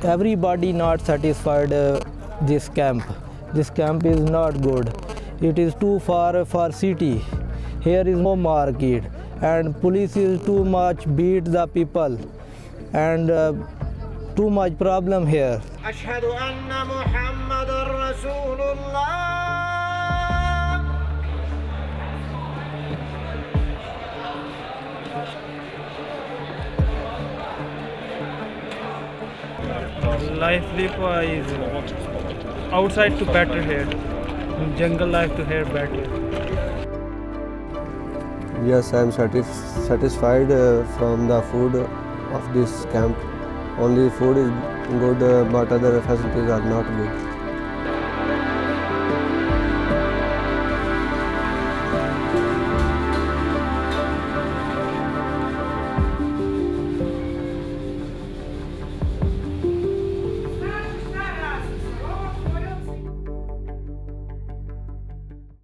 Everybody not satisfied this camp. This camp is not good. It is too far for city. Here is no market, and police is too much beat the people, and too much problem here. أشهد أن محمد رسول الله. Life is outside to better here. Jungle life to here better. Yes, I am satisfied from the food of this camp. Only food is good, but other facilities are not good.